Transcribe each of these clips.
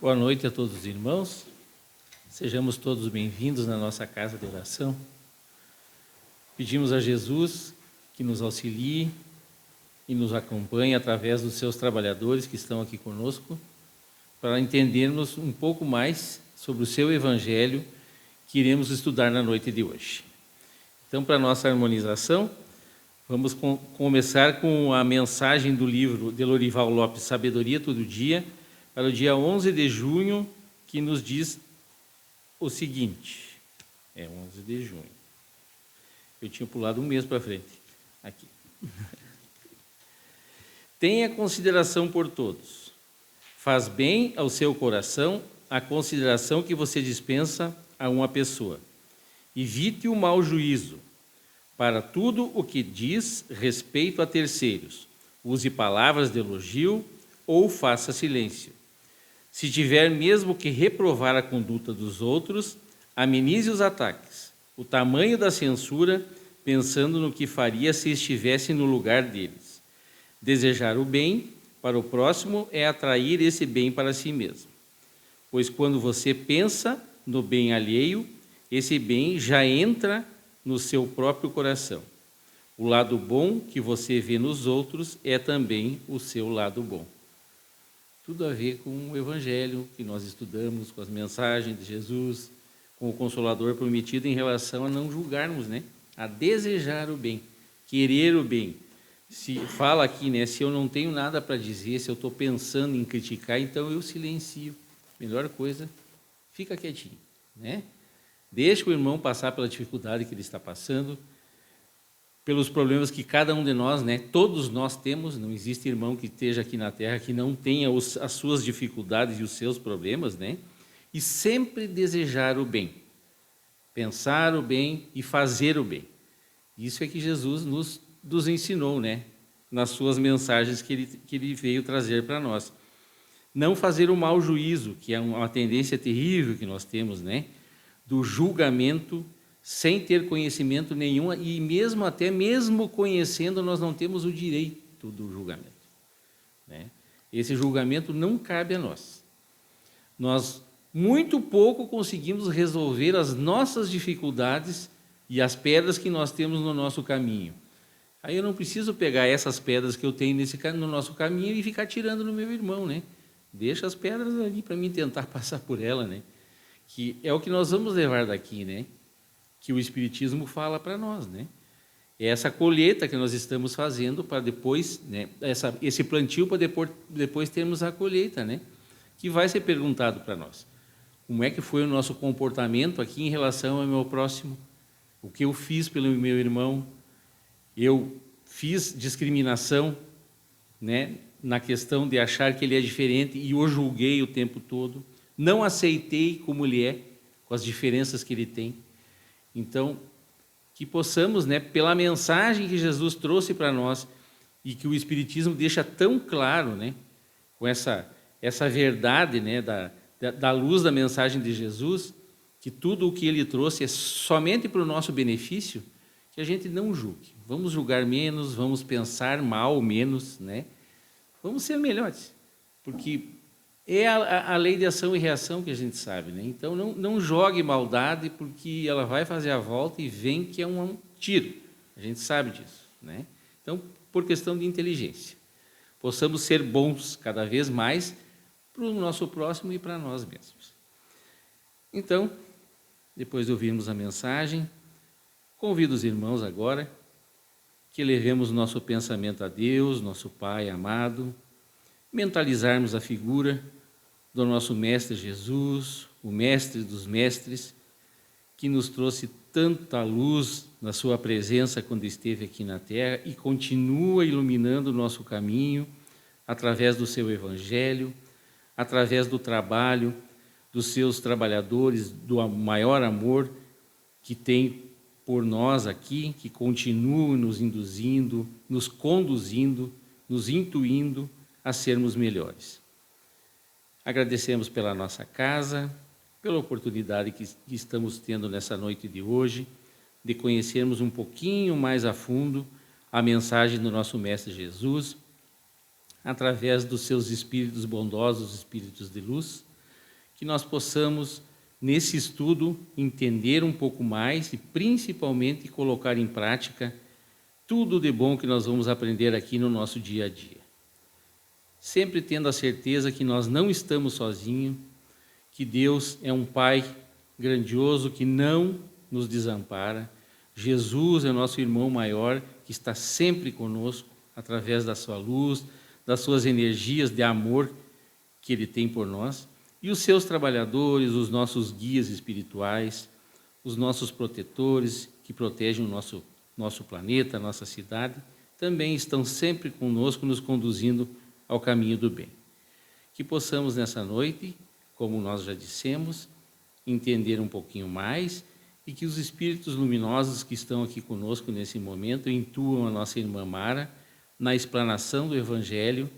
Boa noite a todos os irmãos. Sejamos todos bem-vindos na nossa casa de oração. Pedimos a Jesus que nos auxilie e nos acompanhe através dos seus trabalhadores que estão aqui conosco, para entendermos um pouco mais sobre o seu Evangelho que iremos estudar na noite de hoje. Então, para a nossa harmonização, vamos começar com a mensagem do livro de Lorival Lopes, Sabedoria Todo Dia, para o dia 11 de junho, que nos diz o seguinte. É 11 de junho. Eu tinha pulado um mês para frente. Aqui. Tenha consideração por todos. Faz bem ao seu coração a consideração que você dispensa a uma pessoa. Evite o mau juízo. Para tudo o que diz respeito a terceiros, use palavras de elogio ou faça silêncio. Se tiver mesmo que reprovar a conduta dos outros, amenize os ataques. O tamanho da censura, pensando no que faria se estivesse no lugar deles. Desejar o bem para o próximo é atrair esse bem para si mesmo. Pois quando você pensa no bem alheio, esse bem já entra no seu próprio coração. O lado bom que você vê nos outros é também o seu lado bom. Tudo a ver com o Evangelho que nós estudamos, com as mensagens de Jesus, com o Consolador prometido em relação a não julgarmos, né? A desejar o bem, querer o bem. Se fala aqui, né? Se eu não tenho nada para dizer, se eu estou pensando em criticar, então eu silencio. Melhor coisa, fica quietinho, né? Deixa o irmão passar pela dificuldade que ele está passando, pelos problemas que cada um de nós, né, todos nós temos. Não existe irmão que esteja aqui na Terra que não tenha as suas dificuldades e os seus problemas, né? E sempre desejar o bem, pensar o bem e fazer o bem. Isso é que Jesus nos ensinou, né, nas suas mensagens que ele veio trazer para nós. Não fazer o mau juízo, que é uma tendência terrível que nós temos, né? Do julgamento sem ter conhecimento nenhum, e mesmo conhecendo, nós não temos o direito do julgamento, né? Esse julgamento não cabe a nós. Nós muito pouco conseguimos resolver as nossas dificuldades e as pedras que nós temos no nosso caminho. Aí eu não preciso pegar essas pedras que eu tenho no nosso caminho e ficar tirando no meu irmão, né? Deixa as pedras ali para mim tentar passar por ela, né? Que é o que nós vamos levar daqui, né? Que o Espiritismo fala para nós, né? É essa colheita que nós estamos fazendo para depois, né? Esse plantio para depois termos a colheita, né? Que vai ser perguntado para nós. Como é que foi o nosso comportamento aqui em relação ao meu próximo? O que eu fiz pelo meu irmão? Eu fiz discriminação, né? Na questão de achar que ele é diferente e o julguei o tempo todo. Não aceitei como ele é, com as diferenças que ele tem. Então, que possamos, né, pela mensagem que Jesus trouxe para nós e que o Espiritismo deixa tão claro, né, com essa verdade, né, da luz da mensagem de Jesus, que tudo o que ele trouxe é somente para o nosso benefício, que a gente não julgue. Vamos julgar menos, vamos pensar mal menos, né? Vamos ser melhores, porque é a lei de ação e reação que a gente sabe, né? Então, não jogue maldade, porque ela vai fazer a volta e vem que é um tiro. A gente sabe disso, né? Então, por questão de inteligência, possamos ser bons cada vez mais para o nosso próximo e para nós mesmos. Então, depois de ouvirmos a mensagem, convido os irmãos agora que levemos nosso pensamento a Deus, nosso Pai amado, mentalizarmos a figura do nosso Mestre Jesus, o Mestre dos Mestres, que nos trouxe tanta luz na sua presença quando esteve aqui na Terra e continua iluminando o nosso caminho através do seu Evangelho, através do trabalho dos seus trabalhadores, do maior amor que tem por nós aqui, que continua nos induzindo, nos conduzindo, nos intuindo a sermos melhores. Agradecemos pela nossa casa, pela oportunidade que estamos tendo nessa noite de hoje, de conhecermos um pouquinho mais a fundo a mensagem do nosso Mestre Jesus, através dos seus espíritos bondosos, espíritos de luz, que nós possamos, nesse estudo, entender um pouco mais e, principalmente, colocar em prática tudo de bom que nós vamos aprender aqui no nosso dia a dia. Sempre tendo a certeza que nós não estamos sozinhos, que Deus é um Pai grandioso que não nos desampara. Jesus é nosso irmão maior, que está sempre conosco, através da sua luz, das suas energias de amor que Ele tem por nós, e os seus trabalhadores, os nossos guias espirituais, os nossos protetores, que protegem o nosso planeta, a nossa cidade, também estão sempre conosco, nos conduzindo ao caminho do bem. Que possamos nessa noite, como nós já dissemos, entender um pouquinho mais e que os espíritos luminosos que estão aqui conosco nesse momento intuam a nossa irmã Mara na explanação do Evangelho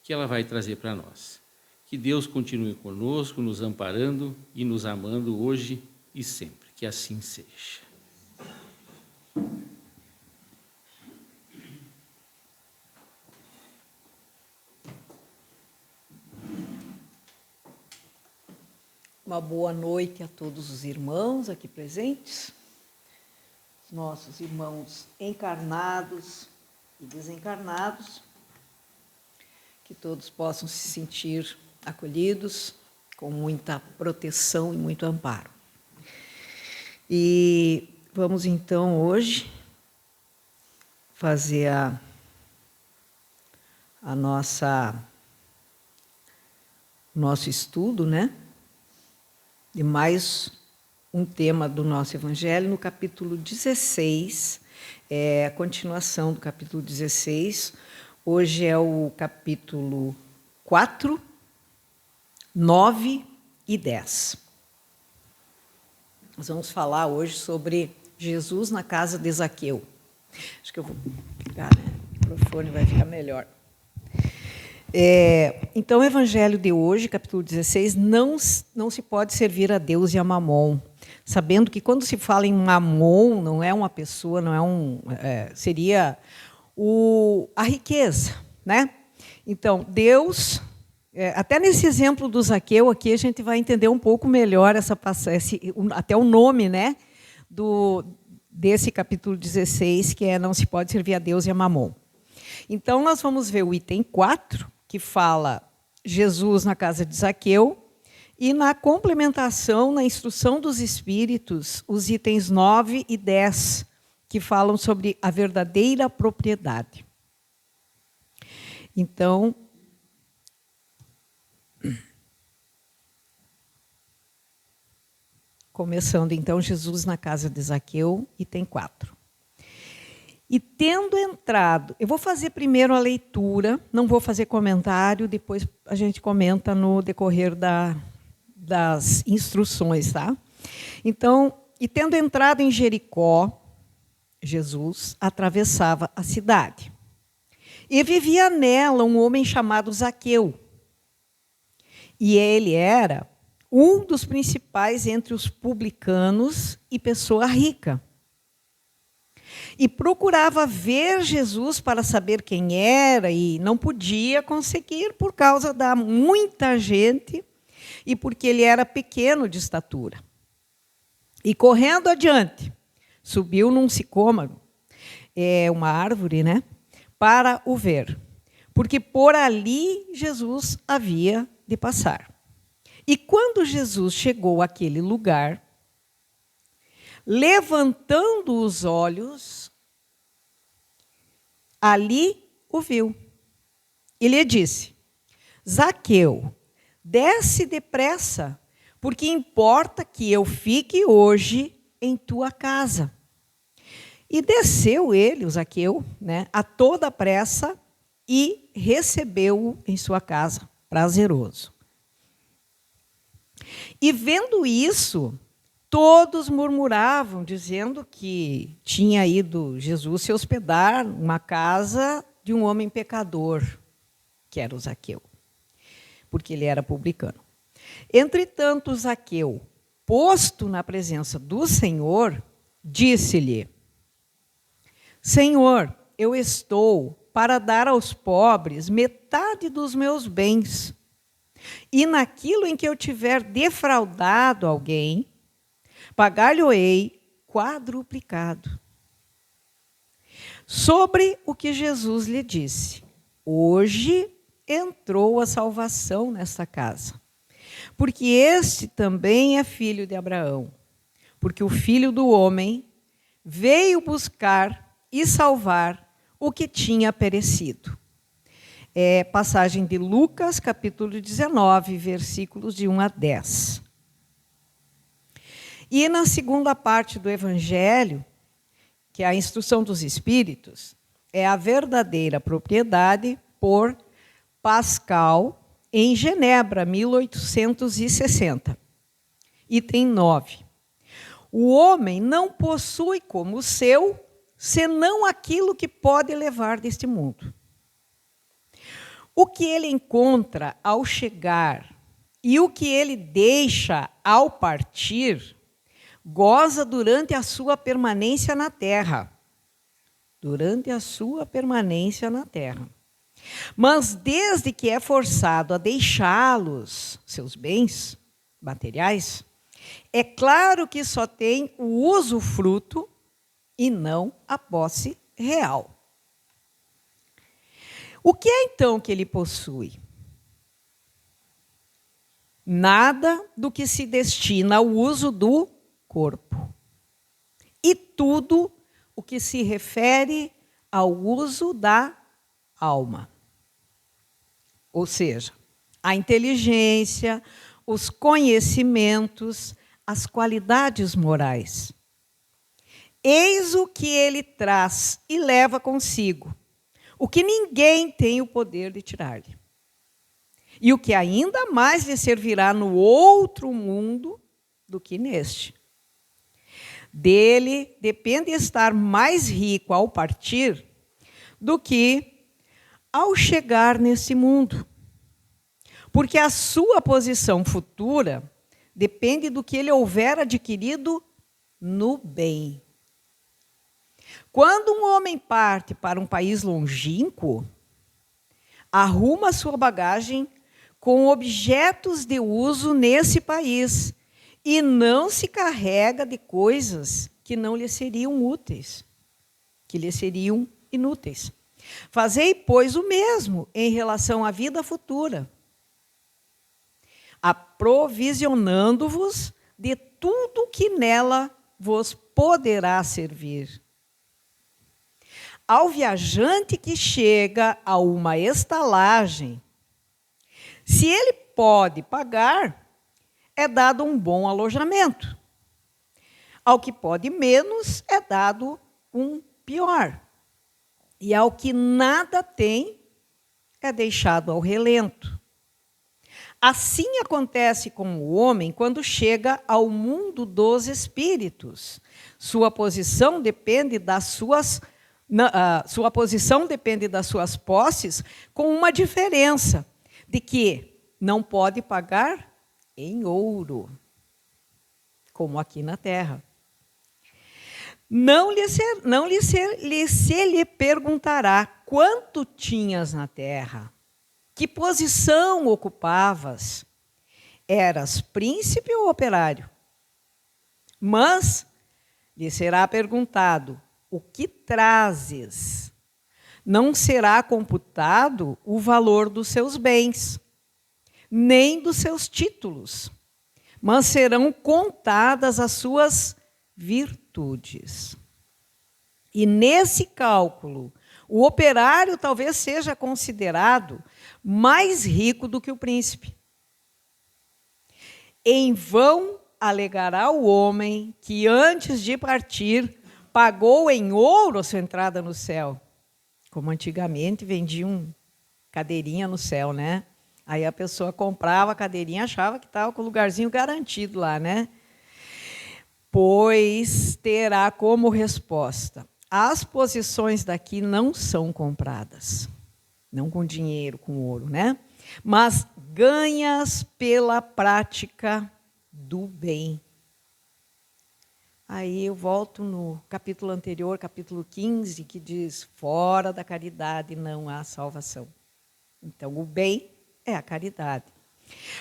que ela vai trazer para nós. Que Deus continue conosco, nos amparando e nos amando hoje e sempre. Que assim seja. Uma boa noite a todos os irmãos aqui presentes, os nossos irmãos encarnados e desencarnados, que todos possam se sentir acolhidos, com muita proteção e muito amparo. E vamos então hoje fazer nosso estudo, né? De mais um tema do nosso Evangelho, no capítulo 16, a continuação do capítulo 16. Hoje é o capítulo 4, 9 e 10. Nós vamos falar hoje sobre Jesus na casa de Zaqueu. Acho que eu vou pegar, né? O microfone vai ficar melhor. Então, o Evangelho de hoje, capítulo 16, não se pode servir a Deus e a Mamon, sabendo que quando se fala em Mamon, não é uma pessoa, não é seria a riqueza, né? Então, Deus, até nesse exemplo do Zaqueu aqui, a gente vai entender um pouco melhor até o nome, né, desse capítulo 16, que é não se pode servir a Deus e a Mamon. Então, nós vamos ver o item 4, que fala Jesus na casa de Zaqueu, e na complementação, na instrução dos espíritos, os itens 9 e 10, que falam sobre a verdadeira propriedade. Então, começando então, Jesus na casa de Zaqueu, item 4. E tendo entrado, eu vou fazer primeiro a leitura, não vou fazer comentário, depois a gente comenta no decorrer das instruções, tá? Então, e tendo entrado em Jericó, Jesus atravessava a cidade. E vivia nela um homem chamado Zaqueu. E ele era um dos principais entre os publicanos e pessoa rica. E procurava ver Jesus para saber quem era e não podia conseguir por causa da muita gente e porque ele era pequeno de estatura. E correndo adiante, subiu num sicômoro, uma árvore, né, para o ver, porque por ali Jesus havia de passar. E quando Jesus chegou àquele lugar, levantando os olhos, ali o viu. E lhe disse: Zaqueu, desce depressa, porque importa que eu fique hoje em tua casa. E desceu ele, o Zaqueu, né, a toda pressa e recebeu-o em sua casa, prazeroso. E vendo isso, todos murmuravam, dizendo que tinha ido Jesus se hospedar numa casa de um homem pecador, que era o Zaqueu, porque ele era publicano. Entretanto, Zaqueu, posto na presença do Senhor, disse-lhe: Senhor, eu estou para dar aos pobres metade dos meus bens. E naquilo em que eu tiver defraudado alguém, pagar-lhe-ei quadruplicado. Sobre o que Jesus lhe disse: hoje entrou a salvação nesta casa, porque este também é filho de Abraão, porque o Filho do Homem veio buscar e salvar o que tinha perecido. É passagem de Lucas, capítulo 19, versículos de 1 a 10. E na segunda parte do Evangelho, que é a instrução dos Espíritos, é a verdadeira propriedade por Pascal, em Genebra, 1860. Item 9. O homem não possui como seu, senão aquilo que pode levar deste mundo. O que ele encontra ao chegar e o que ele deixa ao partir, goza durante a sua permanência na terra. Durante a sua permanência na terra. Mas desde que é forçado a deixá-los, seus bens materiais, é claro que só tem o usufruto e não a posse real. O que é então que ele possui? Nada do que se destina ao uso do corpo. E tudo o que se refere ao uso da alma. Ou seja, a inteligência, os conhecimentos, as qualidades morais. Eis o que ele traz e leva consigo, o que ninguém tem o poder de tirar-lhe. E o que ainda mais lhe servirá no outro mundo do que neste. Dele depende estar mais rico ao partir do que ao chegar nesse mundo. Porque a sua posição futura depende do que ele houver adquirido no bem. Quando um homem parte para um país longínquo, arruma sua bagagem com objetos de uso nesse país e não se carrega de coisas que não lhe seriam úteis, que lhe seriam inúteis. Fazei, pois, o mesmo em relação à vida futura, aprovisionando-vos de tudo que nela vos poderá servir. Ao viajante que chega a uma estalagem, se ele pode pagar, é dado um bom alojamento. Ao que pode menos, é dado um pior. E ao que nada tem, é deixado ao relento. Assim acontece com o homem quando chega ao mundo dos espíritos. Sua posição depende das suas posses, com uma diferença, de que não pode pagar em ouro, como aqui na terra. Se lhe perguntará quanto tinhas na terra, que posição ocupavas, eras príncipe ou operário? Mas lhe será perguntado, o que trazes? Não será computado o valor dos seus bens, nem dos seus títulos, mas serão contadas as suas virtudes. E nesse cálculo, o operário talvez seja considerado mais rico do que o príncipe. Em vão alegará o homem que antes de partir pagou em ouro a sua entrada no céu. Como antigamente vendiam cadeirinha no céu, né? Aí a pessoa comprava a cadeirinha, achava que estava com o lugarzinho garantido lá, né? Pois terá como resposta: as posições daqui não são compradas. Não com dinheiro, com ouro, né? Mas ganhas pela prática do bem. Aí eu volto no capítulo anterior, capítulo 15, que diz: fora da caridade não há salvação. Então, o bem é a caridade.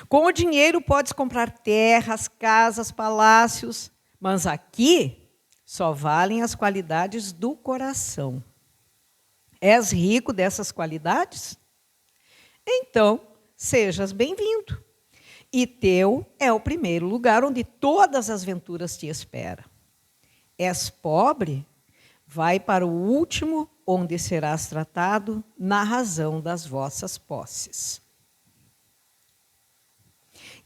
Com o dinheiro podes comprar terras, casas, palácios, mas aqui só valem as qualidades do coração. És rico dessas qualidades? Então, sejas bem-vindo. E teu é o primeiro lugar onde todas as venturas te esperam. És pobre? Vai para o último, onde serás tratado na razão das vossas posses.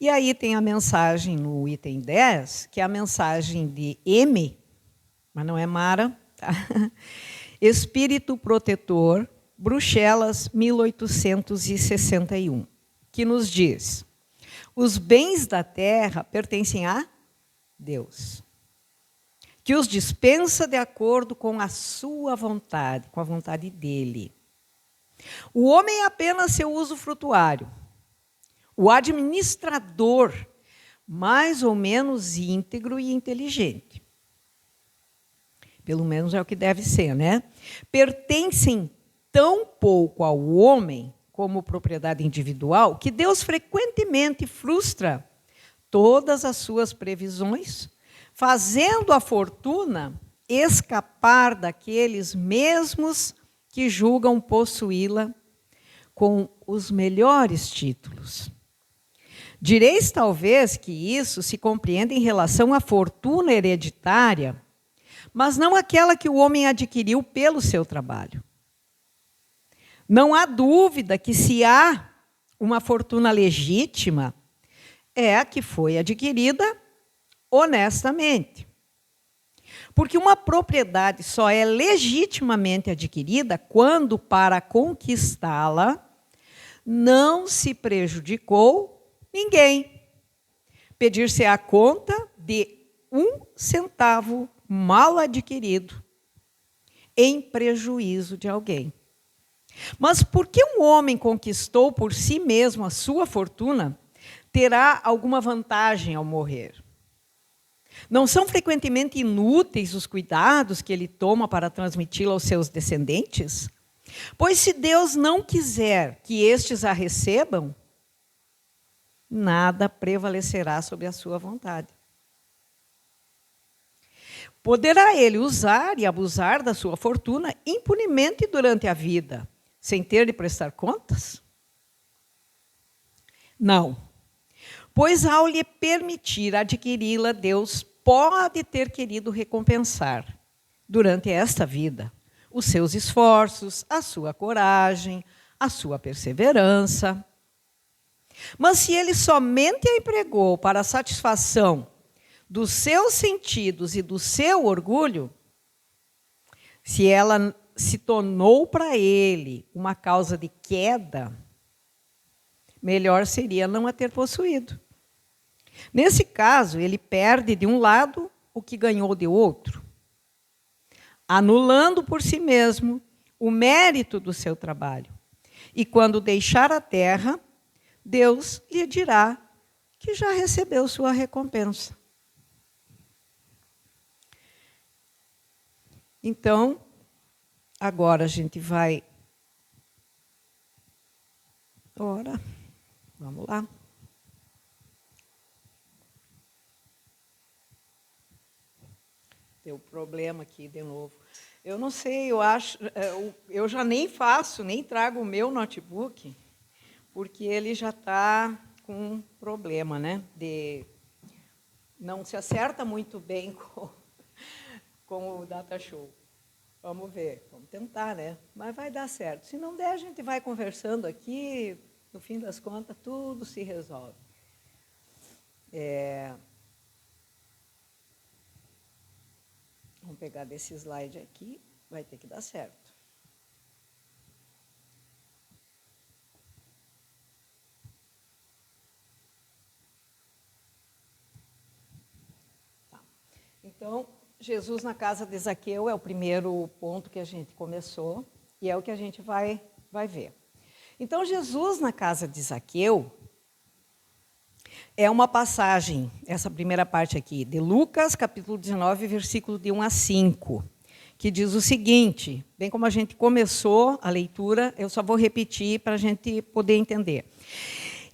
E aí tem a mensagem no item 10, que é a mensagem de M, mas não é Mara, tá? Espírito Protetor, Bruxelas, 1861, que nos diz: os bens da terra pertencem a Deus, que os dispensa de acordo com a sua vontade, com a vontade dele. O homem é apenas seu usufrutuário, o administrador, mais ou menos íntegro e inteligente. Pelo menos é o que deve ser, né? Pertencem tão pouco ao homem como propriedade individual que Deus frequentemente frustra todas as suas previsões, fazendo a fortuna escapar daqueles mesmos que julgam possuí-la com os melhores títulos. Direis talvez que isso se compreende em relação à fortuna hereditária, mas não aquela que o homem adquiriu pelo seu trabalho. Não há dúvida que, se há uma fortuna legítima, é a que foi adquirida honestamente. Porque uma propriedade só é legitimamente adquirida quando, para conquistá-la, não se prejudicou ninguém. Pedir-se a conta de 1 centavo mal adquirido em prejuízo de alguém. Mas por que um homem conquistou por si mesmo a sua fortuna, terá alguma vantagem ao morrer? Não são frequentemente inúteis os cuidados que ele toma para transmiti-la aos seus descendentes? Pois se Deus não quiser que estes a recebam, nada prevalecerá sobre a sua vontade. Poderá ele usar e abusar da sua fortuna impunemente durante a vida, sem ter de prestar contas? Não. Pois ao lhe permitir adquiri-la, Deus pode ter querido recompensar, durante esta vida, os seus esforços, a sua coragem, a sua perseverança. Mas se ele somente a empregou para a satisfação dos seus sentidos e do seu orgulho, se ela se tornou para ele uma causa de queda, melhor seria não a ter possuído. Nesse caso, ele perde de um lado o que ganhou de outro, anulando por si mesmo o mérito do seu trabalho. E quando deixar a terra, Deus lhe dirá que já recebeu sua recompensa. Então, agora a gente vai... Ora, vamos lá. Deu problema aqui de novo. Eu não sei, eu acho... Eu já nem faço, nem trago o meu notebook, porque ele já está com um problema, né? Não se acerta muito bem com o Data Show. Vamos ver, vamos tentar, né? Mas vai dar certo. Se não der, a gente vai conversando aqui, no fim das contas, tudo se resolve. Vamos pegar desse slide aqui, vai ter que dar certo. Tá. Então, Jesus na casa de Zaqueu é o primeiro ponto que a gente começou, e é o que a gente vai ver. Então, Jesus na casa de Zaqueu é uma passagem, essa primeira parte aqui, de Lucas, capítulo 19, versículo de 1 a 5, que diz o seguinte, bem como a gente começou a leitura, eu só vou repetir para a gente poder entender.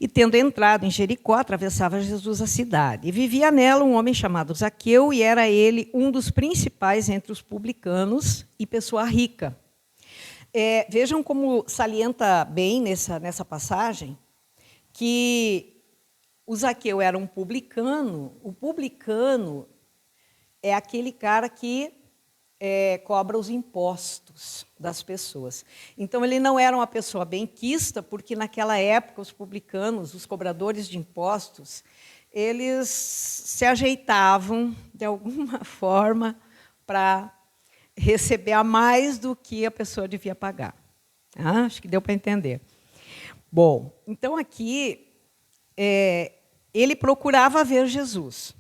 E, tendo entrado em Jericó, atravessava Jesus a cidade. E vivia nela um homem chamado Zaqueu, e era ele um dos principais entre os publicanos e pessoa rica. Vejam como salienta bem nessa passagem que o Zaqueu era um publicano. O publicano é aquele cara que cobra os impostos das pessoas. Então, ele não era uma pessoa benquista, porque naquela época os publicanos, os cobradores de impostos, eles se ajeitavam de alguma forma para receber a mais do que a pessoa devia pagar. Acho que deu para entender. Bom, então aqui ele procurava ver Jesus,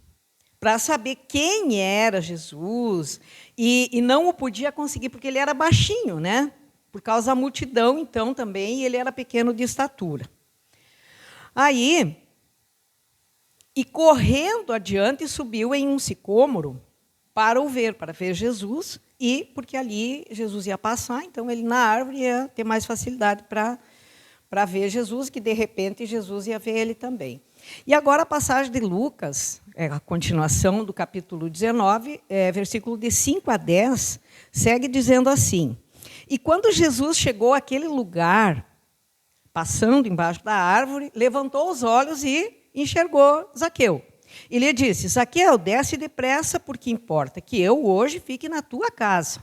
para saber quem era Jesus, e não o podia conseguir, porque ele era baixinho, né? Por causa da multidão, então, também, ele era pequeno de estatura. Aí, e correndo adiante, subiu em um sicômoro para o ver, para ver Jesus, e porque ali Jesus ia passar, então ele na árvore ia ter mais facilidade para ver Jesus, que de repente Jesus ia ver ele também. E agora a passagem de Lucas, a continuação do capítulo 19, versículo de 5 a 10, segue dizendo assim: E quando Jesus chegou àquele lugar, passando embaixo da árvore, levantou os olhos e enxergou Zaqueu. E lhe disse: Zaqueu, desce depressa, porque importa que eu hoje fique na tua casa.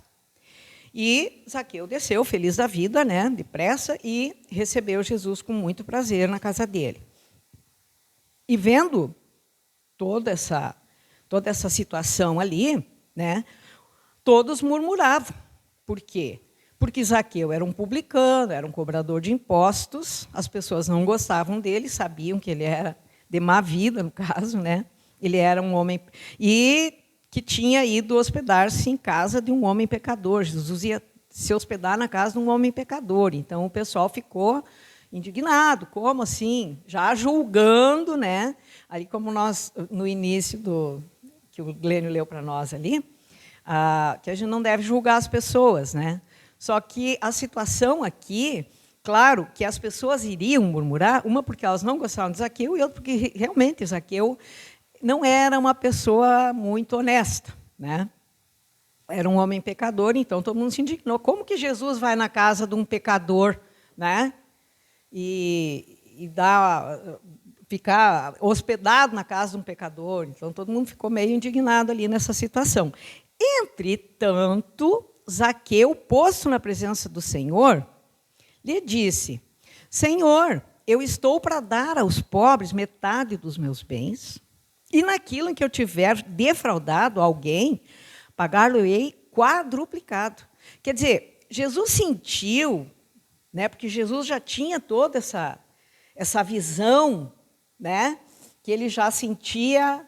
E Zaqueu desceu, feliz da vida, né, depressa, e recebeu Jesus com muito prazer na casa dele. E vendo toda essa situação ali, né, todos murmuravam. Por quê? Porque Zaqueu era um publicano, era um cobrador de impostos, as pessoas não gostavam dele, sabiam que ele era de má vida, no caso, né? Ele era um homem e que tinha ido hospedar-se em casa de um homem pecador. Jesus ia se hospedar na casa de um homem pecador. Então, o pessoal ficou indignado. Como assim? Já julgando, né? Ali, como nós, no início que o Glênio leu para nós ali, que a gente não deve julgar as pessoas, né? Só que a situação aqui, claro, que as pessoas iriam murmurar, uma porque elas não gostavam de Zaqueu e outra porque realmente Zaqueu não era uma pessoa muito honesta, né? Era um homem pecador, então todo mundo se indignou. Como que Jesus vai na casa de um pecador, né? E ficar hospedado na casa de um pecador? Então todo mundo ficou meio indignado ali nessa situação. Entretanto, Zaqueu, posto na presença do Senhor, lhe disse: Senhor, eu estou para dar aos pobres metade dos meus bens, e naquilo em que eu tiver defraudado alguém, pagar-lhe-ei quadruplicado. Quer dizer, Jesus sentiu, né, porque Jesus já tinha toda essa visão, né, que ele já sentia,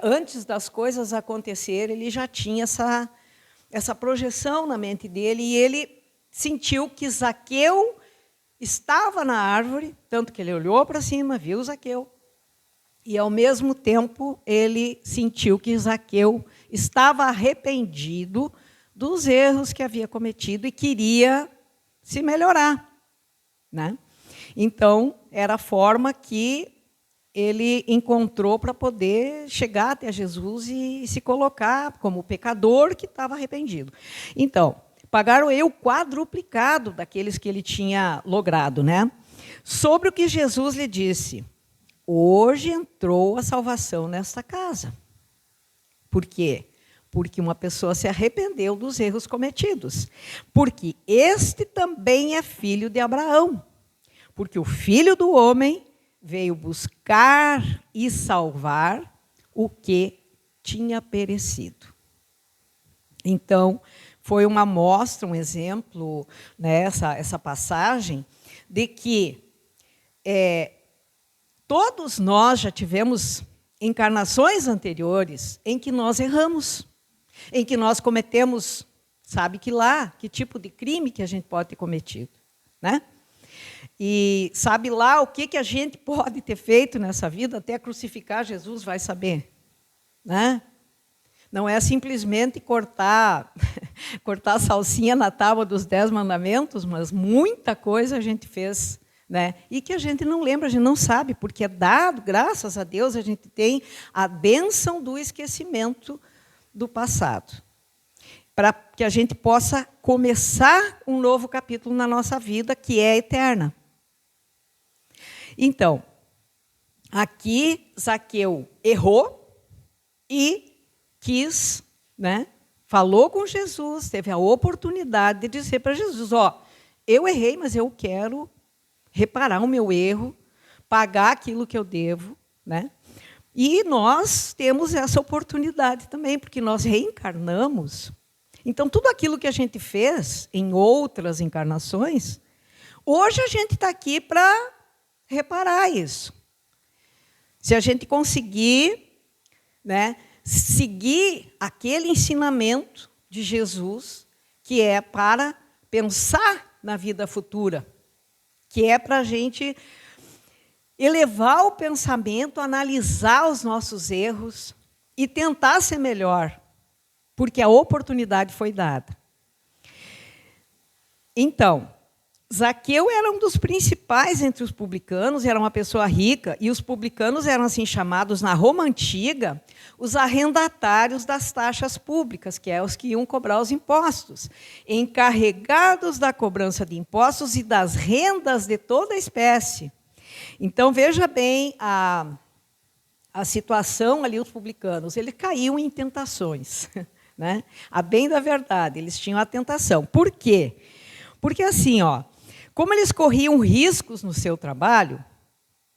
antes das coisas acontecerem, ele já tinha essa projeção na mente dele, e ele sentiu que Zaqueu estava na árvore, tanto que ele olhou para cima, viu Zaqueu, e, ao mesmo tempo, ele sentiu que Zaqueu estava arrependido dos erros que havia cometido e queria se melhorar, né? Então, era a forma que ele encontrou para poder chegar até Jesus e se colocar como pecador que estava arrependido. Então, pagaram-lhe o quadruplicado daqueles que ele tinha logrado, né? Sobre o que Jesus lhe disse: hoje entrou a salvação nesta casa. Por quê? Porque uma pessoa se arrependeu dos erros cometidos. Porque este também é filho de Abraão. Porque o Filho do Homem veio buscar e salvar o que tinha perecido. Então, foi uma amostra, um exemplo, né, essa passagem, de que todos nós já tivemos encarnações anteriores em que nós erramos, em que nós cometemos, sabe que tipo de crime que a gente pode ter cometido, né? E sabe lá o que a gente pode ter feito nessa vida, até crucificar Jesus vai saber, né? Não é simplesmente cortar a salsinha na tábua dos 10 mandamentos, mas muita coisa a gente fez, né? E que a gente não lembra, a gente não sabe, porque é dado, graças a Deus, a gente tem a bênção do esquecimento do passado, para que a gente possa começar um novo capítulo na nossa vida, que é eterna. Então, aqui Zaqueu errou e quis, né? Falou com Jesus, teve a oportunidade de dizer para Jesus, ó, eu errei, mas eu quero reparar o meu erro, pagar aquilo que eu devo, né? E nós temos essa oportunidade também, porque nós reencarnamos. Então, tudo aquilo que a gente fez em outras encarnações, hoje a gente está aqui para reparar isso. Se a gente conseguir, né, seguir aquele ensinamento de Jesus, que é para pensar na vida futura, que é para a gente elevar o pensamento, analisar os nossos erros e tentar ser melhor, porque a oportunidade foi dada. Então, Zaqueu era um dos principais entre os publicanos, era uma pessoa rica, e os publicanos eram assim chamados, na Roma Antiga, os arrendatários das taxas públicas, que é os que iam cobrar os impostos, encarregados da cobrança de impostos e das rendas de toda a espécie. Então, veja bem a situação ali, os publicanos, eles caíam em tentações, né? A bem da verdade, eles tinham a tentação. Por quê? Porque assim, ó, como eles corriam riscos no seu trabalho,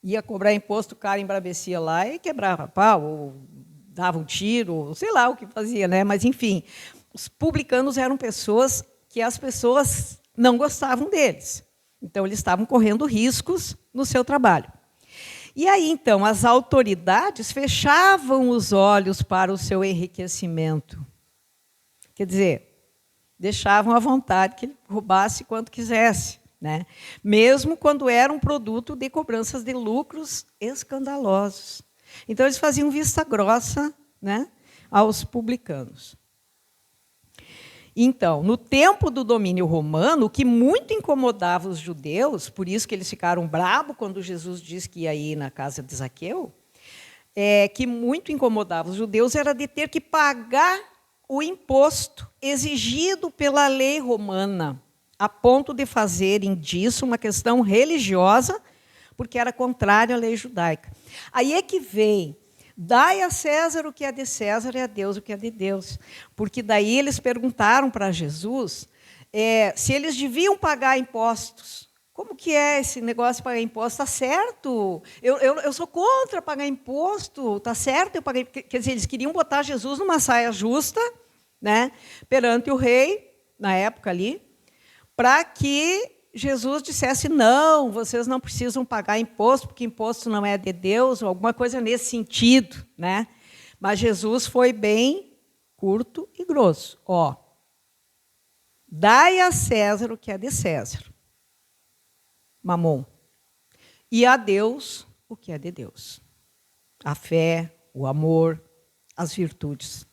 ia cobrar imposto, o cara embrabecia lá e quebrava pau, ou dava um tiro, ou sei lá o que fazia, né? Mas, enfim, os publicanos eram pessoas que as pessoas não gostavam deles. Então, eles estavam correndo riscos no seu trabalho. E aí, então, as autoridades fechavam os olhos para o seu enriquecimento. Quer dizer, deixavam à vontade que ele roubasse quanto quisesse, né? Mesmo quando era um produto de cobranças de lucros escandalosos. Então, eles faziam vista grossa, né, aos publicanos. Então, no tempo do domínio romano, o que muito incomodava os judeus, por isso que eles ficaram bravos quando Jesus disse que ia ir na casa de Zaqueu, que muito incomodava os judeus era de ter que pagar o imposto exigido pela lei romana, a ponto de fazerem disso uma questão religiosa, porque era contrário à lei judaica. Aí é que vem, dai a César o que é de César e a Deus o que é de Deus. Porque daí eles perguntaram para Jesus se eles deviam pagar impostos. Como que é esse negócio de pagar imposto? Está certo, eu sou contra pagar imposto, está certo eu paguei. Quer dizer, eles queriam botar Jesus numa saia justa, né, perante o rei, na época ali, para que Jesus dissesse, não, vocês não precisam pagar imposto, porque imposto não é de Deus, ou alguma coisa nesse sentido, né? Mas Jesus foi bem curto e grosso. Ó, dai a César o que é de César, mamon, e a Deus o que é de Deus. A fé, o amor, as virtudes,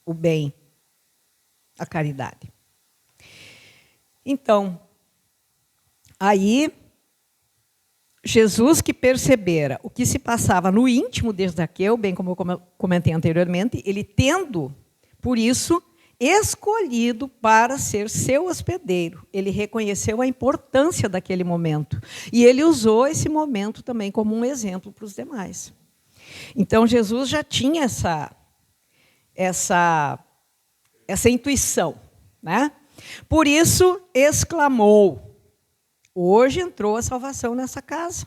o bem, a caridade. Então, aí, Jesus, que percebera o que se passava no íntimo de Zaqueu, bem como eu comentei anteriormente, ele tendo, por isso, escolhido para ser seu hospedeiro. Ele reconheceu a importância daquele momento. E ele usou esse momento também como um exemplo para os demais. Então, Jesus já tinha essa intuição, né? Por isso, exclamou, hoje entrou a salvação nessa casa,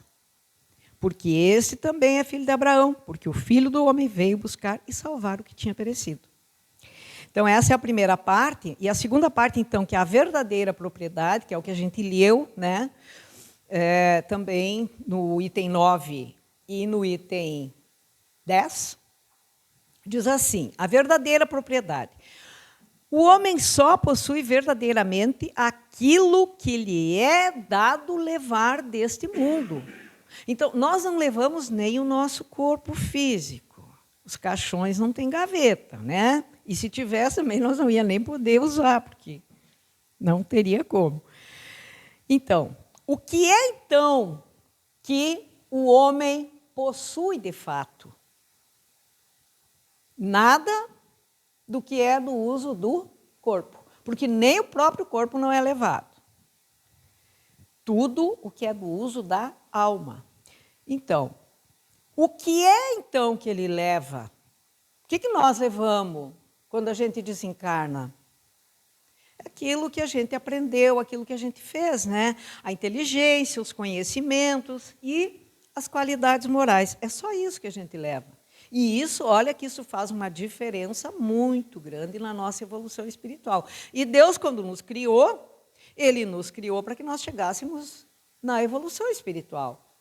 porque esse também é filho de Abraão, porque o Filho do Homem veio buscar e salvar o que tinha perecido. Então, essa é a primeira parte. E a segunda parte, então, que é a verdadeira propriedade, que é o que a gente leu, né? Também no item 9 e no item 10, diz assim, a verdadeira propriedade. O homem só possui verdadeiramente aquilo que lhe é dado levar deste mundo. Então, nós não levamos nem o nosso corpo físico. Os caixões não têm gaveta, né? E se tivesse, também nós não ia nem poder usar, porque não teria como. Então, O que é, então, que o homem possui de fato? Nada do que é do uso do corpo, porque nem o próprio corpo não é levado. Tudo o que é do uso da alma. Então, o que é então que ele leva? O que nós levamos quando a gente desencarna? Aquilo que a gente aprendeu, aquilo que a gente fez, né? A inteligência, os conhecimentos e as qualidades morais. É só isso que a gente leva. E isso, olha que isso faz uma diferença muito grande na nossa evolução espiritual. E Deus, quando nos criou, Ele nos criou para que nós chegássemos na evolução espiritual.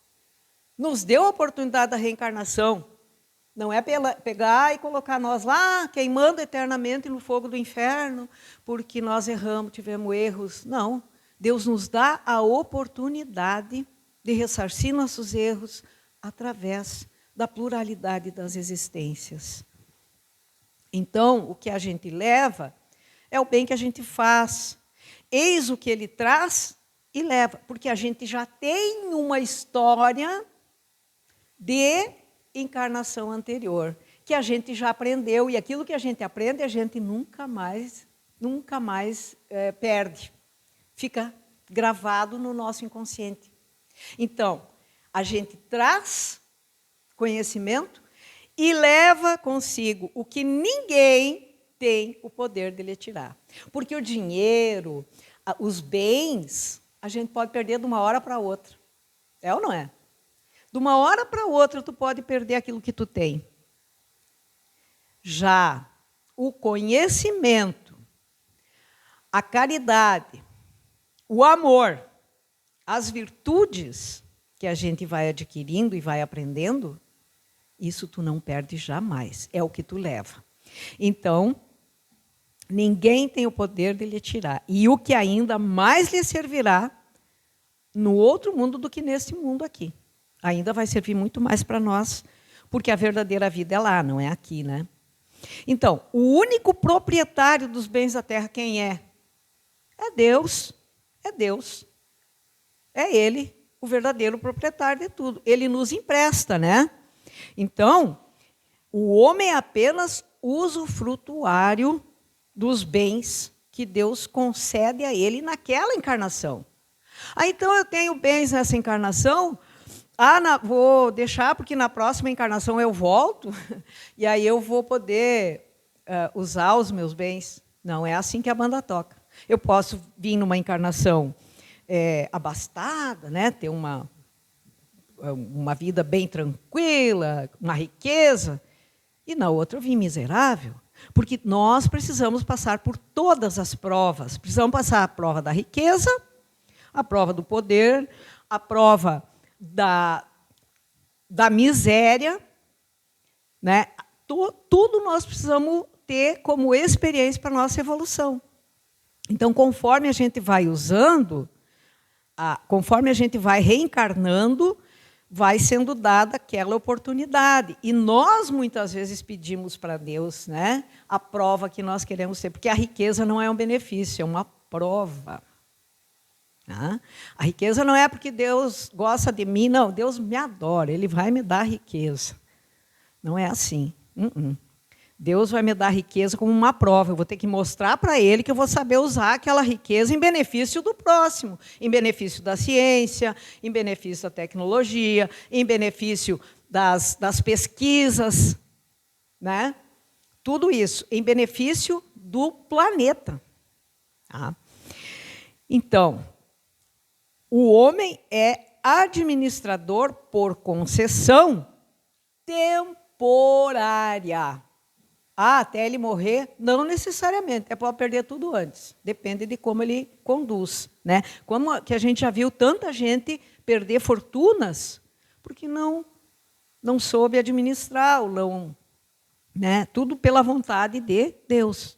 Nos deu a oportunidade da reencarnação. Não é pegar e colocar nós lá, queimando eternamente no fogo do inferno, porque nós erramos, tivemos erros. Não. Deus nos dá a oportunidade de ressarcir nossos erros através da pluralidade das existências. Então, o que a gente leva é o bem que a gente faz. Eis o que ele traz e leva, porque a gente já tem uma história de encarnação anterior, que a gente já aprendeu, e aquilo que a gente aprende, a gente nunca mais perde. Fica gravado no nosso inconsciente. Então, a gente traz conhecimento e leva consigo o que ninguém tem o poder de lhe tirar. Porque o dinheiro, os bens, a gente pode perder de uma hora para outra. É ou não é? De uma hora para outra, tu pode perder aquilo que tu tem. Já o conhecimento, a caridade, o amor, as virtudes que a gente vai adquirindo e vai aprendendo, isso tu não perde jamais. É o que tu leva. Então, ninguém tem o poder de lhe tirar. E o que ainda mais lhe servirá no outro mundo do que nesse mundo aqui. Ainda vai servir muito mais para nós, porque a verdadeira vida é lá, não é aqui, né? Então, o único proprietário dos bens da terra, quem é? É Deus. É Deus. É Ele, o verdadeiro proprietário de tudo. Ele nos empresta, né? Então, o homem é apenas usufrutuário dos bens que Deus concede a ele naquela encarnação. Então, eu tenho bens nessa encarnação, vou deixar porque na próxima encarnação eu volto e aí eu vou poder usar os meus bens. Não é assim que a banda toca. Eu posso vir numa encarnação abastada, né? Ter uma vida bem tranquila, uma riqueza, e na outra eu vim miserável. Porque nós precisamos passar por todas as provas. Precisamos passar a prova da riqueza, a prova do poder, a prova da miséria, né? Tudo nós precisamos ter como experiência para a nossa evolução. Então, conforme a gente vai usando, conforme a gente vai reencarnando, vai sendo dada aquela oportunidade. E nós, muitas vezes, pedimos para Deus, né, a prova que nós queremos ter, porque a riqueza não é um benefício, é uma prova. A riqueza não é porque Deus gosta de mim, não, Deus me adora, Ele vai me dar riqueza. Não é assim. Deus vai me dar riqueza como uma prova. Eu vou ter que mostrar para Ele que eu vou saber usar aquela riqueza em benefício do próximo, em benefício da ciência, em benefício da tecnologia, em benefício das pesquisas, né? Tudo isso em benefício do planeta. Então, o homem é administrador por concessão temporária. Até ele morrer, não necessariamente, pode perder tudo antes. Depende de como ele conduz, né? Como que a gente já viu tanta gente perder fortunas porque não soube administrar, ou não, né? Tudo pela vontade de Deus,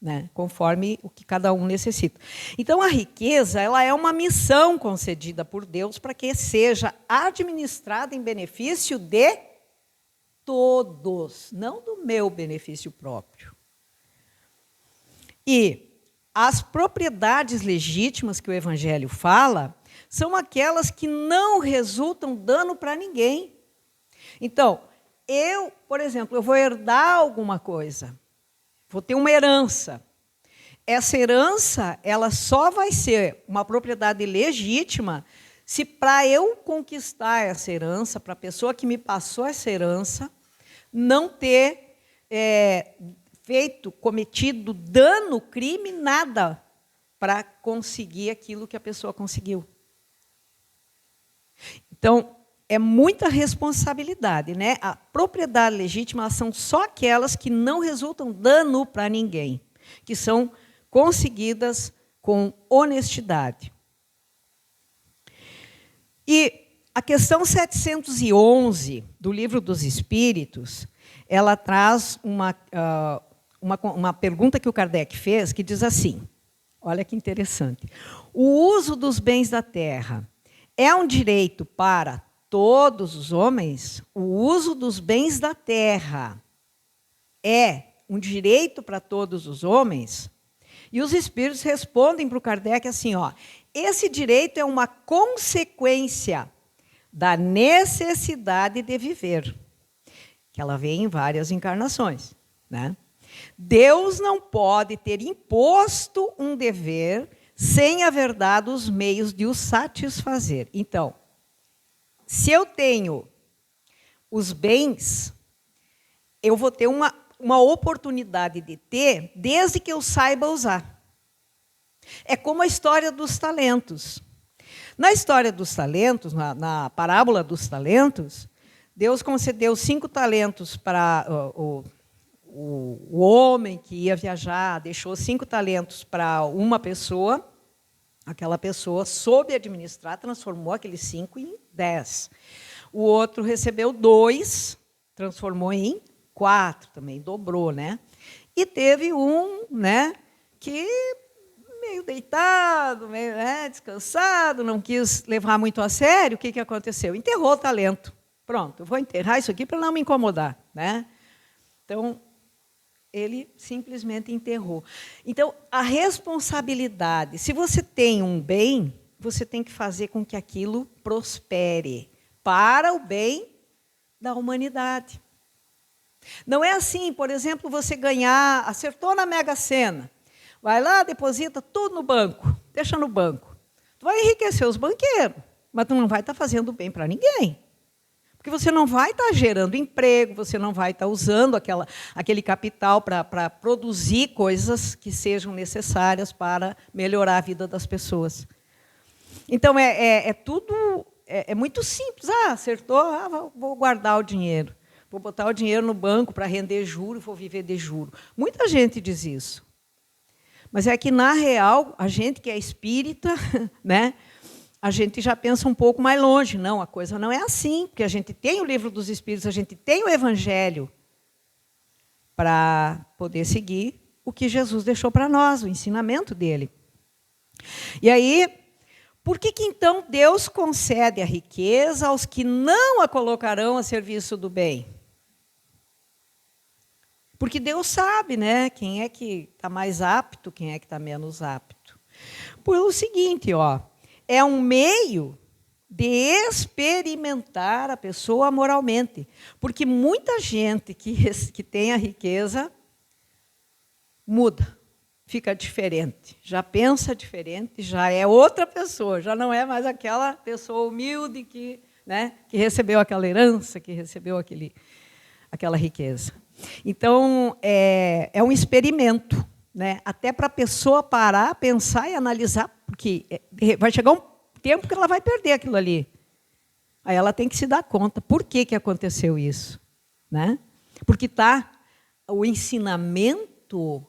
né? Conforme o que cada um necessita. Então, a riqueza, ela é uma missão concedida por Deus para que seja administrada em benefício de todos, não do meu benefício próprio. E as propriedades legítimas que o Evangelho fala são aquelas que não resultam dano para ninguém. Então, eu, por exemplo, eu vou herdar alguma coisa, vou ter uma herança. Essa herança, ela só vai ser uma propriedade legítima se, para eu conquistar essa herança, para a pessoa que me passou essa herança, não ter cometido dano, crime, nada, para conseguir aquilo que a pessoa conseguiu. Então, é muita responsabilidade, né? A propriedade legítima são só aquelas que não resultam dano para ninguém, que são conseguidas com honestidade. E a questão 711 do Livro dos Espíritos, ela traz uma pergunta que o Kardec fez, que diz assim, olha que interessante, o uso dos bens da terra é um direito para todos os homens? O uso dos bens da terra é um direito para todos os homens? E os espíritos respondem para o Kardec assim, ó, esse direito é uma consequência da necessidade de viver, que ela vem em várias encarnações, né? Deus não pode ter imposto um dever sem haver dado os meios de o satisfazer. Então, se eu tenho os bens, eu vou ter uma oportunidade de ter, desde que eu saiba usar. É como a história dos talentos. Na história dos talentos, na parábola dos talentos, Deus concedeu 5 talentos para o homem que ia viajar, deixou 5 talentos para uma pessoa, aquela pessoa soube administrar, transformou aqueles 5 em 10. O outro recebeu 2, transformou em 4, também dobrou, né? E teve um, né, que meio deitado, meio descansado, não quis levar muito a sério. O que aconteceu? Enterrou o talento. Pronto, eu vou enterrar isso aqui para não me incomodar, né? Então, ele simplesmente enterrou. Então, a responsabilidade, se você tem um bem, você tem que fazer com que aquilo prospere para o bem da humanidade. Não é assim, por exemplo, você ganhar, acertou na Mega Sena, vai lá, deposita tudo no banco, deixa no banco. Tu vai enriquecer os banqueiros, mas tu não vai estar fazendo bem para ninguém. Porque você não vai estar gerando emprego, você não vai estar usando aquele capital para produzir coisas que sejam necessárias para melhorar a vida das pessoas. Então, é muito simples. Acertou, vou guardar o dinheiro. Vou botar o dinheiro no banco para render juros, vou viver de juros. Muita gente diz isso. Mas é que, na real, a gente que é espírita, né, a gente já pensa um pouco mais longe. Não, a coisa não é assim, porque a gente tem o Livro dos Espíritos, a gente tem o Evangelho para poder seguir o que Jesus deixou para nós, o ensinamento dele. E aí, por que então Deus concede a riqueza aos que não a colocarão a serviço do bem? Porque Deus sabe, né, quem é que está mais apto, quem é que está menos apto. Pelo seguinte, ó, é um meio de experimentar a pessoa moralmente. Porque muita gente que tem a riqueza muda, fica diferente, já pensa diferente, já é outra pessoa, já não é mais aquela pessoa humilde que recebeu aquela herança, que recebeu aquela riqueza. Então, é um experimento, né? Até para a pessoa parar, pensar e analisar, porque vai chegar um tempo que ela vai perder aquilo ali. Aí ela tem que se dar conta por que aconteceu isso, né? Porque o ensinamento,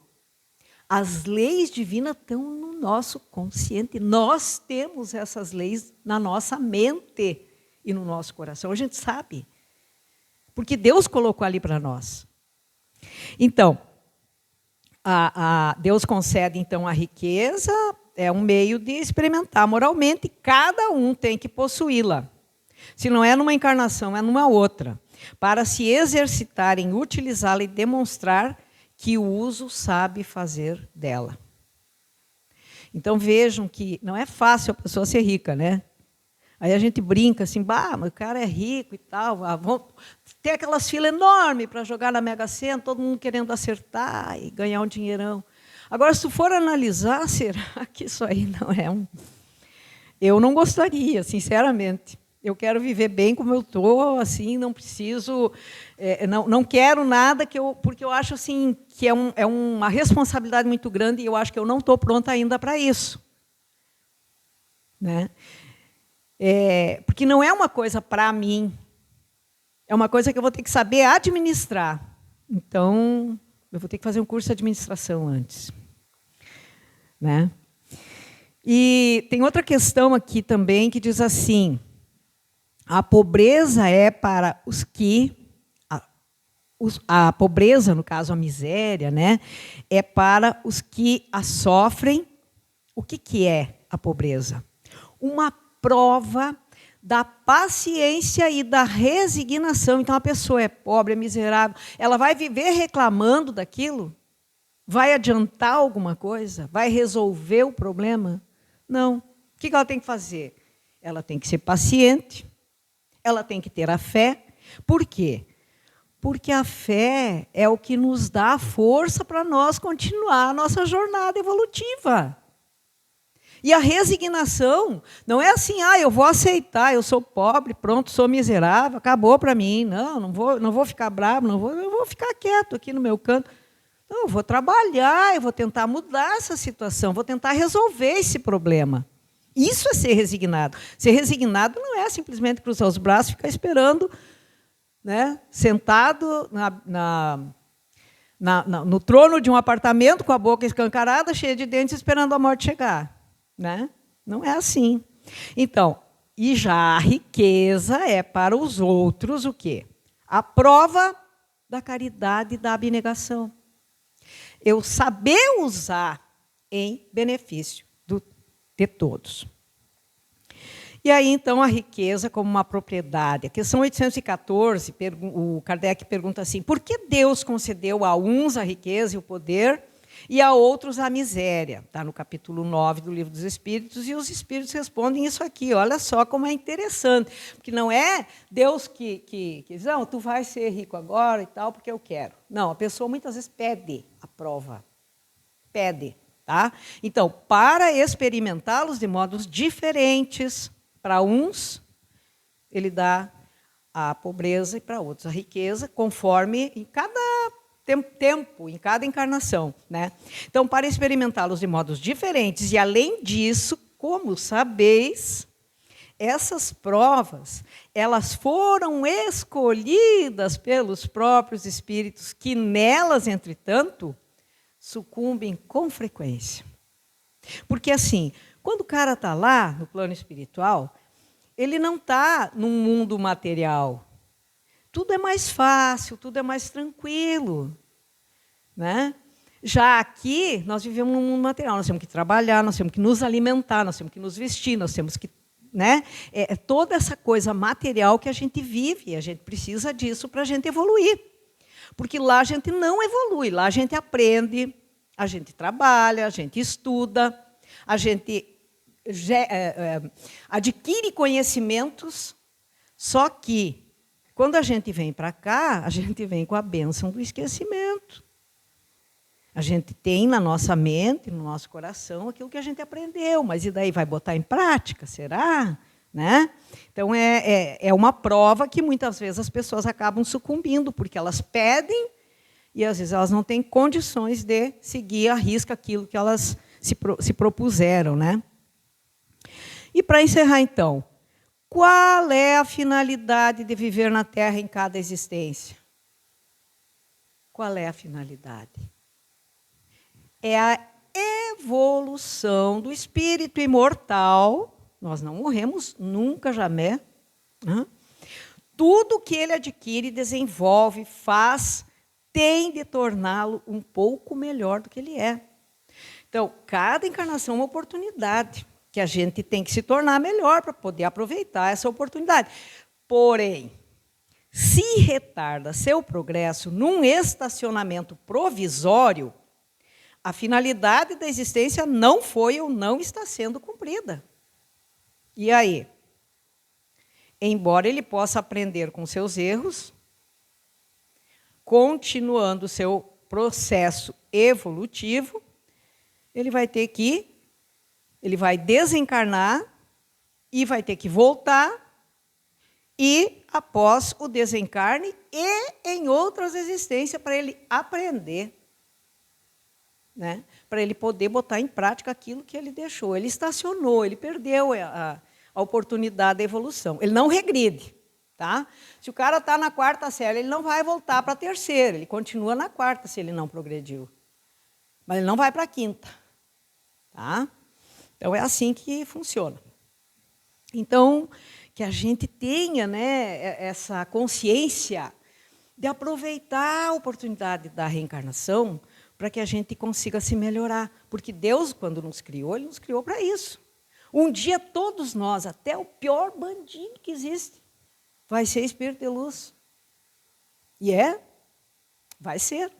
as leis divinas estão no nosso consciente. Nós temos essas leis na nossa mente e no nosso coração. A gente sabe, porque Deus colocou ali para nós. Então, Deus concede então a riqueza, é um meio de experimentar moralmente, cada um tem que possuí-la. Se não é numa encarnação, é numa outra, para se exercitar em utilizá-la e demonstrar que o uso sabe fazer dela. Então vejam que não é fácil a pessoa ser rica, né? Aí a gente brinca assim, bah, mas o cara é rico e tal, vão ter aquelas filas enormes para jogar na Mega Sena, todo mundo querendo acertar e ganhar um dinheirão. Agora, se tu for analisar, será que isso aí não é um... Eu não gostaria, sinceramente. Eu quero viver bem como eu estou, assim, não preciso, não quero nada porque eu acho assim que é uma responsabilidade muito grande e eu acho que eu não estou pronta ainda para isso, né? Porque não é uma coisa para mim, é uma coisa que eu vou ter que saber administrar. Então, eu vou ter que fazer um curso de administração antes, né? E tem outra questão aqui também que diz assim: a pobreza é para os que... A pobreza, no caso, a miséria, né, é para os que a sofrem. O que é a pobreza? Uma prova da paciência e da resignação. Então, a pessoa é pobre, é miserável, ela vai viver reclamando daquilo? Vai adiantar alguma coisa? Vai resolver o problema? Não. O que ela tem que fazer? Ela tem que ser paciente, ela tem que ter a fé. Por quê? Porque a fé é o que nos dá a força para nós continuar a nossa jornada evolutiva. E a resignação não é assim, eu vou aceitar, eu sou pobre, pronto, sou miserável, acabou para mim. Não vou ficar bravo, eu vou ficar quieto aqui no meu canto. Não, eu vou trabalhar, eu vou tentar mudar essa situação, vou tentar resolver esse problema. Isso é ser resignado. Ser resignado não é simplesmente cruzar os braços e ficar esperando, né, sentado no trono de um apartamento, com a boca escancarada, cheia de dentes, esperando a morte chegar. Né? Não é assim. Então, e já a riqueza é para os outros o quê? A prova da caridade e da abnegação. Eu saber usar em benefício de todos. E aí, então, a riqueza como uma propriedade. A questão 814, o Kardec pergunta assim: por que Deus concedeu a uns a riqueza e o poder e a outros a miséria? Está no capítulo 9 do Livro dos Espíritos, e os Espíritos respondem isso aqui. Olha só como é interessante. Porque não é Deus que diz, não, tu vais ser rico agora e tal, porque eu quero. Não, a pessoa muitas vezes pede a prova. Pede. Tá? Então, para experimentá-los de modos diferentes, para uns, ele dá a pobreza e para outros a riqueza, conforme em cada tempo, em cada encarnação. Né? Então, para experimentá-los de modos diferentes, e além disso, como sabeis, essas provas, elas foram escolhidas pelos próprios espíritos, que nelas, entretanto, sucumbem com frequência. Porque, assim, quando o cara está lá, no plano espiritual, ele não está num mundo material. Tudo é mais fácil, tudo é mais tranquilo. Né? Já aqui, nós vivemos num mundo material. Nós temos que trabalhar, nós temos que nos alimentar, nós temos que nos vestir, nós temos que... Né? É toda essa coisa material que a gente vive, e a gente precisa disso para a gente evoluir. Porque lá a gente não evolui, lá a gente aprende, a gente trabalha, a gente estuda, a gente adquire conhecimentos, só que, quando a gente vem para cá, a gente vem com a bênção do esquecimento. A gente tem na nossa mente, no nosso coração, aquilo que a gente aprendeu, mas e daí vai botar em prática? Será? Né? Então, é uma prova que muitas vezes as pessoas acabam sucumbindo, porque elas pedem e, às vezes, elas não têm condições de seguir à risca aquilo que elas se propuseram. Né? E, para encerrar, então, qual é a finalidade de viver na Terra em cada existência? Qual é a finalidade? É a evolução do espírito imortal. Nós não morremos nunca, jamais. Tudo que ele adquire, desenvolve, faz, tem de torná-lo um pouco melhor do que ele é. Então, cada encarnação é uma oportunidade, que a gente tem que se tornar melhor para poder aproveitar essa oportunidade. Porém, se retarda seu progresso num estacionamento provisório, a finalidade da existência não foi ou não está sendo cumprida. E aí? embora ele possa aprender com seus erros, continuando o seu processo evolutivo, ele vai desencarnar e vai ter que voltar, e após o desencarne e em outras existências para ele aprender, né? Para ele poder botar em prática aquilo que ele deixou. Ele estacionou, ele perdeu a oportunidade da evolução. Ele não regride. Tá? Se o cara está na 4ª série, ele não vai voltar para a 3ª, ele continua na 4ª se ele não progrediu. Mas ele não vai para a 5ª. Tá? Então, é assim que funciona. Então, que a gente tenha, né, essa consciência de aproveitar a oportunidade da reencarnação para que a gente consiga se melhorar. Porque Deus, quando nos criou, Ele nos criou para isso. Um dia, todos nós, até o pior bandido que existe, vai ser espírito de luz. E vai ser.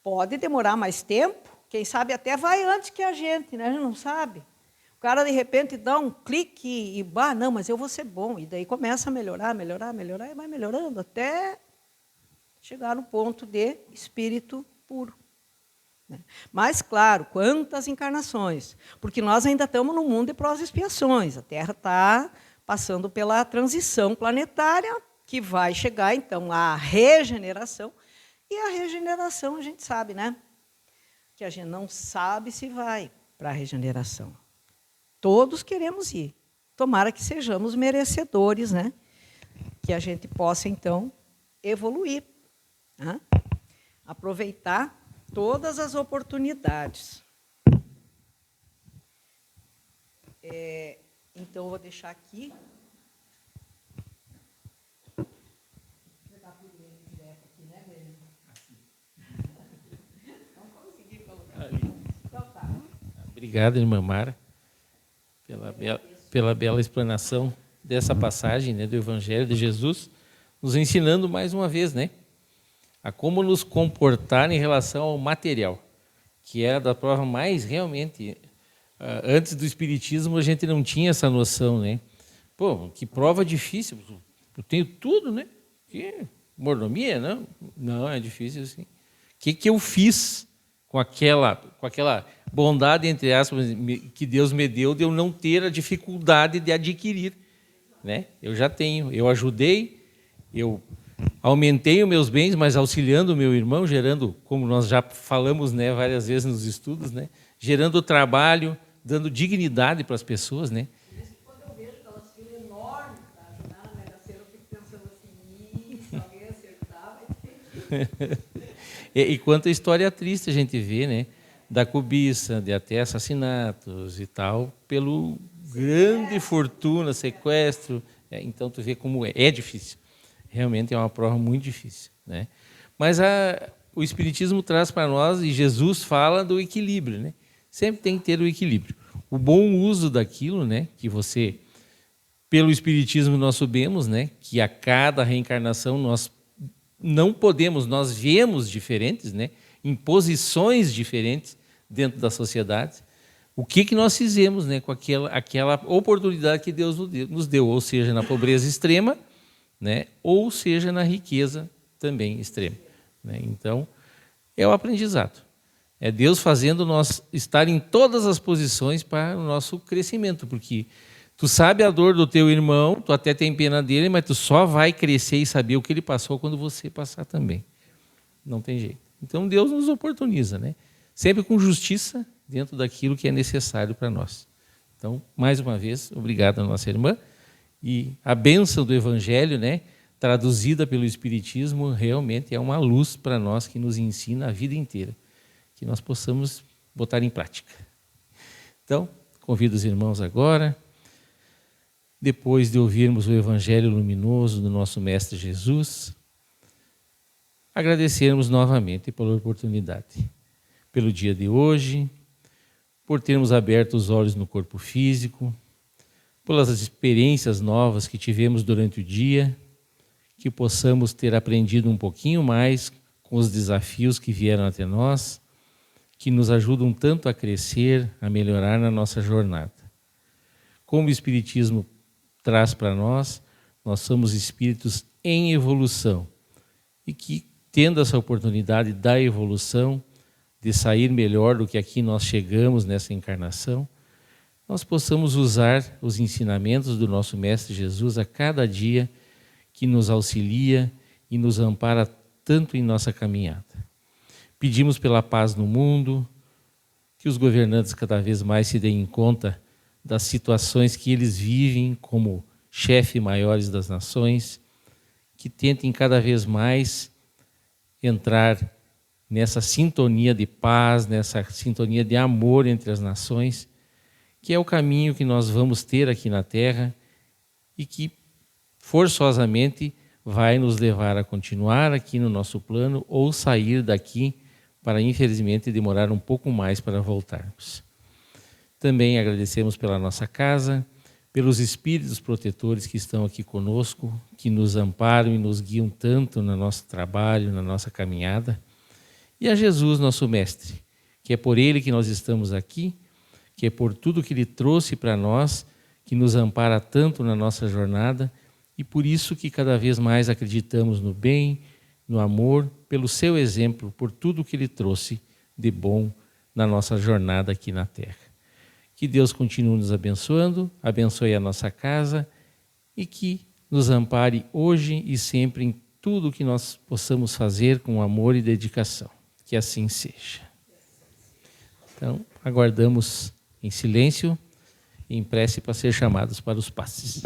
Pode demorar mais tempo, quem sabe até vai antes que a gente, né? A gente não sabe. O cara, de repente, dá um clique e não, mas eu vou ser bom. E daí começa a melhorar, e vai melhorando até chegar no ponto de espírito puro. Mas, claro, quantas encarnações? Porque nós ainda estamos no mundo de provas e expiações. A Terra está passando pela transição planetária, que vai chegar, então, à regeneração. E a regeneração, a gente sabe, né? Que a gente não sabe se vai para a regeneração. Todos queremos ir. Tomara que sejamos merecedores, né? Que a gente possa, então, evoluir. Né? Aproveitar todas as oportunidades. Então, eu vou deixar aqui. Você está por direto aqui, né, Breno? Não consegui colocar. Então, tá. Obrigado, irmã Mara, pela bela explanação dessa passagem, né, do Evangelho de Jesus, nos ensinando mais uma vez, né, a como nos comportar em relação ao material, que era da prova mais realmente. Antes do Espiritismo, a gente não tinha essa noção, né? Pô, que prova difícil, eu tenho tudo, né? Que mordomia, não? Não, é difícil assim. O que eu fiz com aquela bondade, entre aspas, que Deus me deu, de eu não ter a dificuldade de adquirir, né? Eu já tenho, eu ajudei, eu aumentei os meus bens, mas auxiliando o meu irmão, gerando, como nós já falamos, né, várias vezes nos estudos, né, gerando trabalho, dando dignidade para as pessoas, né? Quando eu vejo aquelas filas enormes para ajudar na Mega Sena, eu fico pensando assim, se alguém acertar, vai ter que... E quanta história triste a gente vê, né? Da cobiça, de até assassinatos e tal, pelo grande fortuna, sequestro. Então, tu vê como é difícil. Realmente é uma prova muito difícil, né? Mas o Espiritismo traz para nós, e Jesus fala do equilíbrio, né? Sempre tem que ter o equilíbrio. O bom uso daquilo, né? Que você, pelo Espiritismo nós sabemos, né? Que a cada reencarnação nós não podemos, nós viemos diferentes, né? Em posições diferentes dentro da sociedade. O que nós fizemos, né? Com aquela oportunidade que Deus nos deu, ou seja, na pobreza extrema, né? Ou seja, na riqueza também extrema, né? Então, é o aprendizado. É Deus fazendo nós estar em todas as posições para o nosso crescimento, porque tu sabe a dor do teu irmão, tu até tem pena dele, mas tu só vai crescer e saber o que ele passou quando você passar também. Não tem jeito. Então, Deus nos oportuniza, né? Sempre com justiça dentro daquilo que é necessário para nós. Então, mais uma vez, obrigado à nossa irmã. E a bênção do Evangelho, né, traduzida pelo Espiritismo, realmente é uma luz para nós que nos ensina a vida inteira, que nós possamos botar em prática. Então, convido os irmãos agora, depois de ouvirmos o Evangelho luminoso do nosso Mestre Jesus, agradecermos novamente pela oportunidade, pelo dia de hoje, por termos aberto os olhos no corpo físico, pelas experiências novas que tivemos durante o dia, que possamos ter aprendido um pouquinho mais com os desafios que vieram até nós, que nos ajudam tanto a crescer, a melhorar na nossa jornada. Como o Espiritismo traz para nós. Nós somos espíritos em evolução e que, tendo essa oportunidade da evolução, de sair melhor do que aqui nós chegamos nessa encarnação, nós possamos usar os ensinamentos do nosso Mestre Jesus a cada dia, que nos auxilia e nos ampara tanto em nossa caminhada. Pedimos pela paz no mundo, que os governantes cada vez mais se deem conta das situações que eles vivem como chefes maiores das nações, que tentem cada vez mais entrar nessa sintonia de paz, nessa sintonia de amor entre as nações, que é o caminho que nós vamos ter aqui na Terra e que forçosamente vai nos levar a continuar aqui no nosso plano ou sair daqui para, infelizmente, demorar um pouco mais para voltarmos. Também agradecemos pela nossa casa, pelos espíritos protetores que estão aqui conosco, que nos amparam e nos guiam tanto no nosso trabalho, na nossa caminhada, e a Jesus, nosso Mestre, que é por Ele que nós estamos aqui, que é por tudo que Ele trouxe para nós, que nos ampara tanto na nossa jornada, e por isso que cada vez mais acreditamos no bem, no amor, pelo seu exemplo, por tudo que Ele trouxe de bom na nossa jornada aqui na Terra. Que Deus continue nos abençoando, abençoe a nossa casa e que nos ampare hoje e sempre em tudo que nós possamos fazer com amor e dedicação. Que assim seja. Então, aguardamos em silêncio, em prece para ser chamados para os passes.